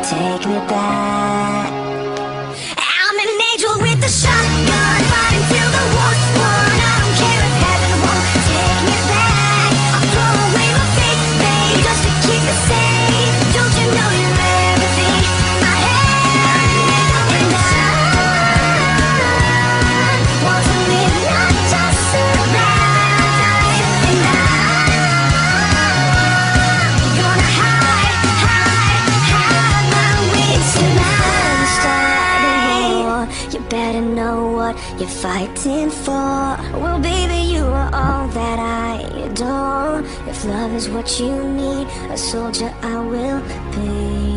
Take me back. I'm an angel with a shotgun, fighting till the war's won. I don't care if heaven won't take me back. I'll throw away my fake faith just to keep it safe. Don't you know you're everything I am? And I want to live, not just survive. And I'm gonna hide my wings tonight. Start a war, you better know what you're fighting for. Well, baby, you are all that I adore. If love is what you need, a soldier I will be.